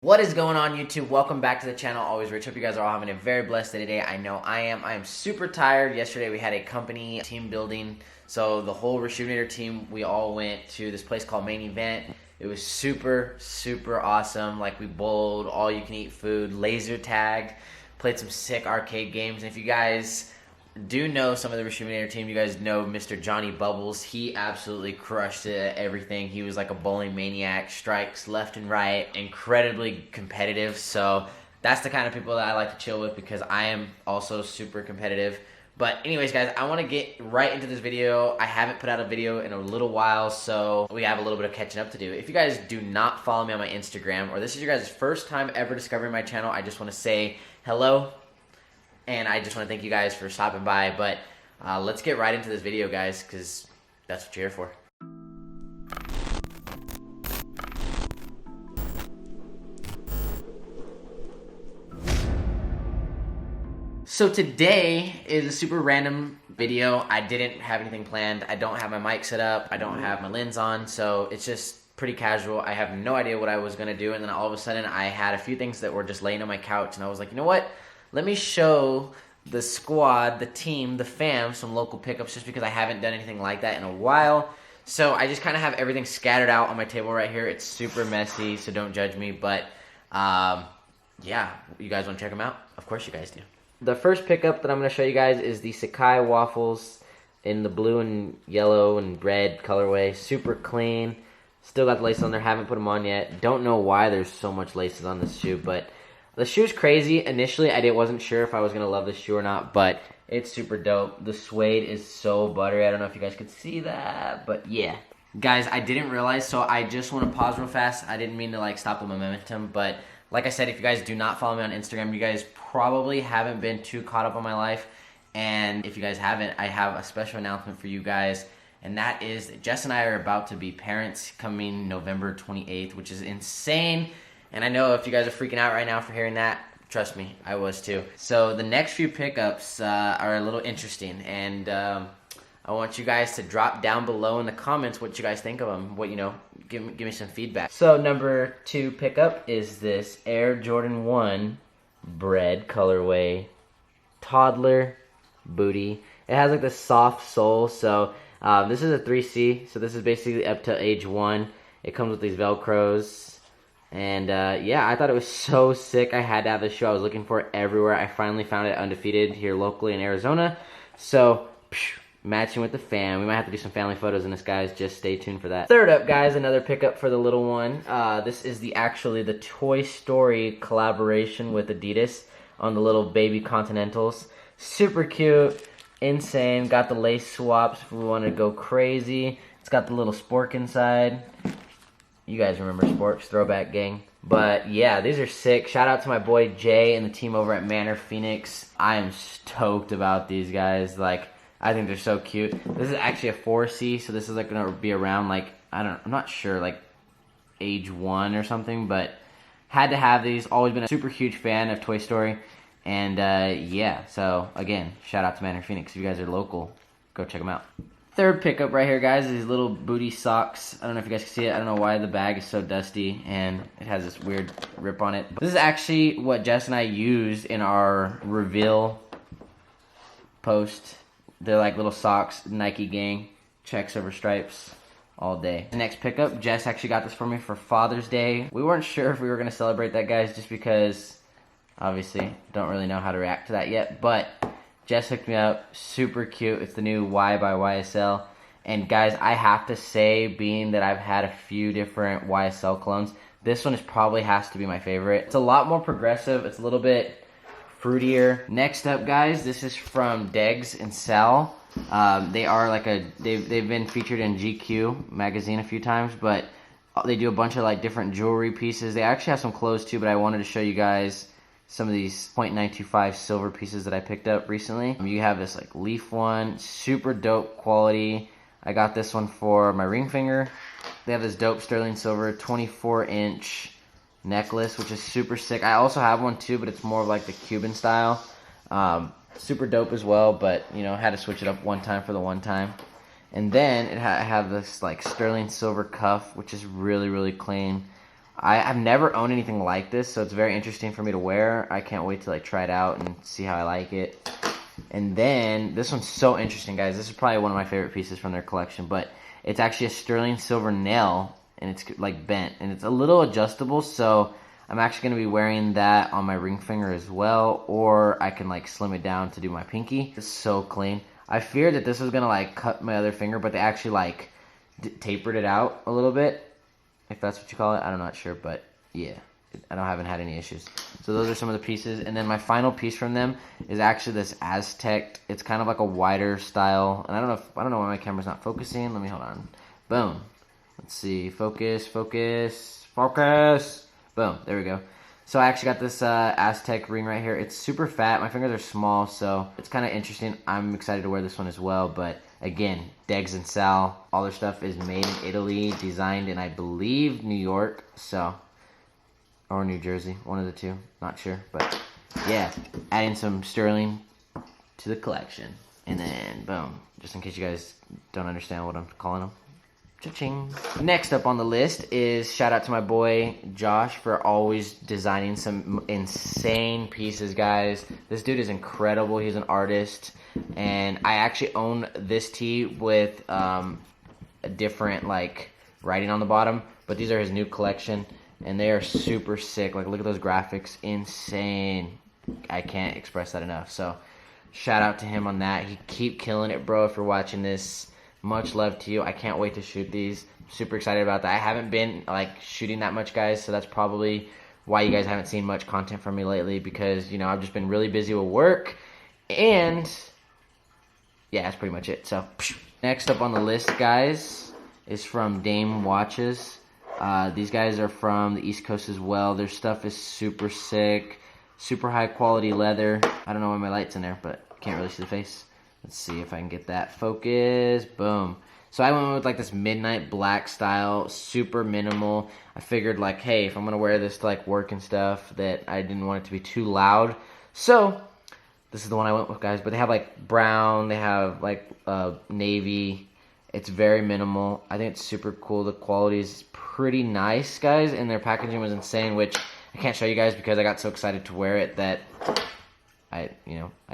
What is going on, YouTube? Welcome back to the channel. Always rich. Hope you guys are all having a very blessed day today. I know I am. I am super tired. Yesterday we had a company team building. So the whole Rejuvenator team, we all went to this place called Main Event. It was super, super awesome. Like, we bowled, all you can eat food, laser tagged, played some sick arcade games. And if you guys do know some of the Rejuvenator team, you guys know Mr. Johnny Bubbles. He absolutely crushed it at everything. He was like a bowling maniac, strikes left and right, incredibly competitive. So that's the kind of people that I like to chill with because I am also super competitive. But anyways, guys, I want to get right into this video. I haven't put out a video in a little while, so we have a little bit of catching up to do. If you guys do not follow me on my Instagram, or this is your guys' first time ever discovering my channel, I just want to say hello. And I just want to thank you guys for stopping by. But let's get right into this video, guys, because that's what you're here for. So today is a super random video. I didn't have anything planned. I don't have my mic set up. I don't have my lens on. So it's just pretty casual. I have no idea what I was going to do. And then all of a sudden I had a few things that were just laying on my couch. And I was like, you know what? Let me show the squad, the team, the fam some local pickups just because I haven't done anything like that in a while. So I just kind of have everything scattered out on my table right here. It's super messy, so don't judge me. But yeah, you guys want to check them out? Of course you guys do. The first pickup that I'm going to show you guys is the Sakai Waffles in the blue and yellow and red colorway. Super clean. Still got the laces on there. Haven't put them on yet. Don't know why there's so much laces on this shoe, but the shoe's crazy. Initially, I wasn't sure if I was going to love this shoe or not, but it's super dope. The suede is so buttery. I don't know if you guys could see that, but yeah. Guys, I didn't realize, so I just want to pause real fast. I didn't mean to, like, stop the momentum, but like I said, if you guys do not follow me on Instagram, you guys probably haven't been too caught up on my life, and if you guys haven't, I have a special announcement for you guys, and that is that Jess and I are about to be parents coming November 28th, which is insane. And I know if you guys are freaking out right now for hearing that, trust me, I was too. So the next few pickups are a little interesting, and I want you guys to drop down below in the comments what you guys think of them. What, you know, give me some feedback. So number 2 pickup is this Air Jordan 1 bread colorway toddler booty. It has like this soft sole, so this is a 3C, so this is basically up to age 1. It comes with these Velcros. And yeah, I thought it was so sick. I had to have this shoe. I was looking for it everywhere. I finally found it undefeated here locally in Arizona. So, matching with the fam. We might have to do some family photos in this, guys. Just stay tuned for that. Third up, guys, another pickup for the little one. This is actually the Toy Story collaboration with Adidas on the little baby Continentals. Super cute, insane. Got the lace swaps if we want to go crazy. It's got the little spork inside. You guys remember Sporks, throwback gang. But yeah, these are sick. Shout out to my boy Jay and the team over at Manor, Phoenix. I am stoked about these guys. Like, I think they're so cute. This is actually a 4C, so this is like gonna be around like, I'm not sure, like age 1 or something, but had to have these. Always been a super huge fan of Toy Story. And yeah, so again, shout out to Manor, Phoenix. If you guys are local, go check them out. Third pickup right here, guys, is these little booty socks. I don't know if you guys can see it. I don't know why the bag is so dusty and it has this weird rip on it. But this is actually what Jess and I used in our reveal post. They're like little socks, Nike gang, checks over stripes all day. The next pickup, Jess actually got this for me for Father's Day. We weren't sure if we were going to celebrate that, guys, just because obviously don't really know how to react to that yet, but Jess hooked me up, super cute. It's the new Y by YSL. And guys, I have to say, being that I've had a few different YSL clones, this one probably has to be my favorite. It's a lot more progressive. It's a little bit fruitier. Next up, guys, this is from Degs and Sal. They are like they've been featured in GQ magazine a few times, but they do a bunch of like different jewelry pieces. They actually have some clothes too, but I wanted to show you guys some of these .925 silver pieces that I picked up recently. You have this like leaf one, super dope quality. I got this one for my ring finger. They have this dope sterling silver 24-inch necklace, which is super sick. I also have one too, but it's more of like the Cuban style. Super dope as well, but you know, had to switch it up one time for the one time. And then I have this like sterling silver cuff, which is really, really clean. I've never owned anything like this, so it's very interesting for me to wear. I can't wait to like try it out and see how I like it. And then this one's so interesting, guys. This is probably one of my favorite pieces from their collection, but it's actually a sterling silver nail, and it's like bent, and it's a little adjustable, so I'm actually going to be wearing that on my ring finger as well, or I can like slim it down to do my pinky. It's so clean. I feared that this was going to like cut my other finger, but they actually like tapered it out a little bit, if that's what you call it. I'm not sure, but yeah, haven't had any issues. So those are some of the pieces, and then my final piece from them is actually this Aztec. It's kind of like a wider style, and I don't know why my camera's not focusing. Let me hold on. Boom. Let's see. Focus. Boom. There we go. So I actually got this Aztec ring right here. It's super fat. My fingers are small, so it's kind of interesting. I'm excited to wear this one as well, but again, Degs and Sal, all their stuff is made in Italy, designed in, I believe, New York, so, or New Jersey, one of the two, not sure, but yeah, adding some sterling to the collection, and then boom, just in case you guys don't understand what I'm calling them. Cha-ching. Next up on the list is shout out to my boy Josh for always designing some insane pieces, guys. This dude is incredible. He's an artist, and I actually own this tee with a different like writing on the bottom, but these are his new collection, and they are super sick. Like, look at those graphics, insane. I can't express that enough. So shout out to him on that. He keep killing it, bro. If you're watching this, much love to you. I can't wait to shoot these. Super excited about that. I haven't been like shooting that much, guys, so that's probably why you guys haven't seen much content from me lately, because, you know, I've just been really busy with work, and yeah, that's pretty much it. So next up on the list, guys, is from Damon Watches. These guys are from the East Coast as well. Their stuff is super sick, super high quality leather. I don't know why my light's in there, but can't really see the face. Let's see if I can get that focus. Boom. So I went with like this midnight black style, super minimal. I figured like, hey, if I'm going to wear this to like work and stuff, that I didn't want it to be too loud. So this is the one I went with, guys. But they have like brown, they have like navy. It's very minimal. I think it's super cool. The quality is pretty nice, guys, and their packaging was insane, which I can't show you guys because I got so excited to wear it that I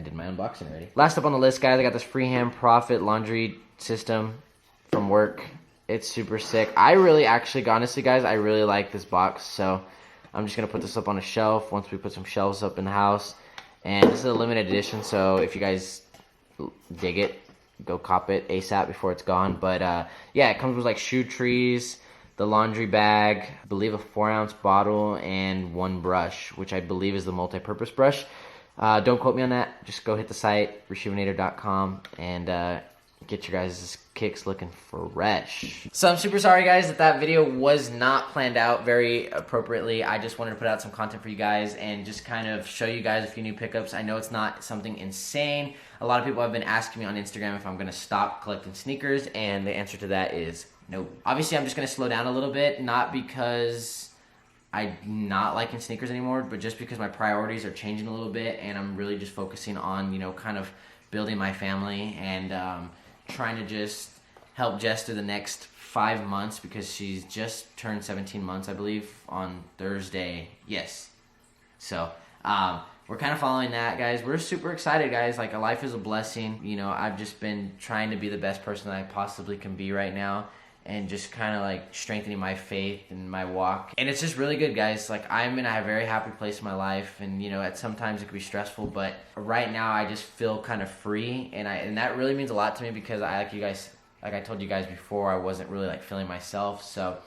did my unboxing already. Last up on the list, guys, I got this Freehand Profit laundry system from work. It's super sick. Honestly, guys, I really like this box, so I'm just going to put this up on a shelf once we put some shelves up in the house. And this is a limited edition, so if you guys dig it, go cop it ASAP before it's gone. But yeah, it comes with like shoe trees, the laundry bag, I believe a 4-ounce bottle, and one brush, which I believe is the multi-purpose brush. Don't quote me on that. Just go hit the site, reshoevnator.com, and get your guys' kicks looking fresh. So I'm super sorry, guys, that video was not planned out very appropriately. I just wanted to put out some content for you guys and just kind of show you guys a few new pickups. I know it's not something insane. A lot of people have been asking me on Instagram if I'm going to stop collecting sneakers, and the answer to that is no. Obviously, I'm just going to slow down a little bit, not because I'm not liking sneakers anymore, but just because my priorities are changing a little bit, and I'm really just focusing on, you know, kind of building my family and trying to just help Jess through the next 5 months, because she's just turned 17 months, I believe, on Thursday. Yes. So we're kind of following that, guys. We're super excited, guys. Like, life is a blessing. You know, I've just been trying to be the best person that I possibly can be right now, and just kind of like strengthening my faith and my walk. And it's just really good, guys. Like, I'm in a very happy place in my life, and you know, at sometimes it can be stressful, but right now I just feel kind of free, and that really means a lot to me, because like I told you guys before, I wasn't really like feeling myself. So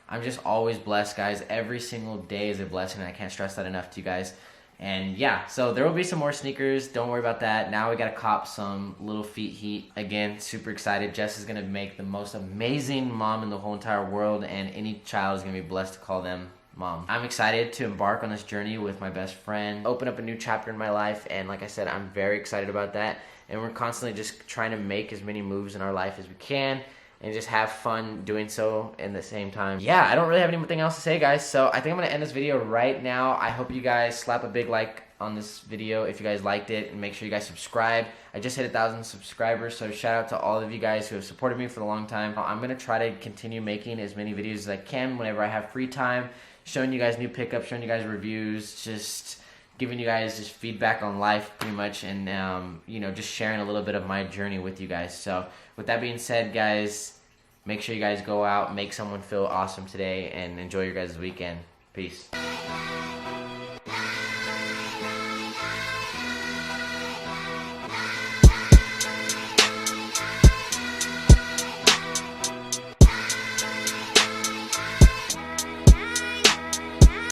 I'm just always blessed, guys. Every single day is a blessing, and I can't stress that enough to you guys. And yeah, so there will be some more sneakers. Don't worry about that. Now we got to cop some Little Feet Heat. Again, super excited. Jess is going to make the most amazing mom in the whole entire world, and any child is going to be blessed to call them mom. I'm excited to embark on this journey with my best friend, open up a new chapter in my life, and like I said, I'm very excited about that. And we're constantly just trying to make as many moves in our life as we can, and just have fun doing so in the same time. Yeah, I don't really have anything else to say, guys, so I think I'm going to end this video right now. I hope you guys slap a big like on this video if you guys liked it, and make sure you guys subscribe. I just hit 1,000 subscribers, so shout out to all of you guys who have supported me for a long time. I'm going to try to continue making as many videos as I can whenever I have free time, showing you guys new pickups, showing you guys reviews, just giving you guys just feedback on life pretty much, and just sharing a little bit of my journey with you guys. So with that being said, guys, make sure you guys go out, make someone feel awesome today, and enjoy your guys' weekend. Peace.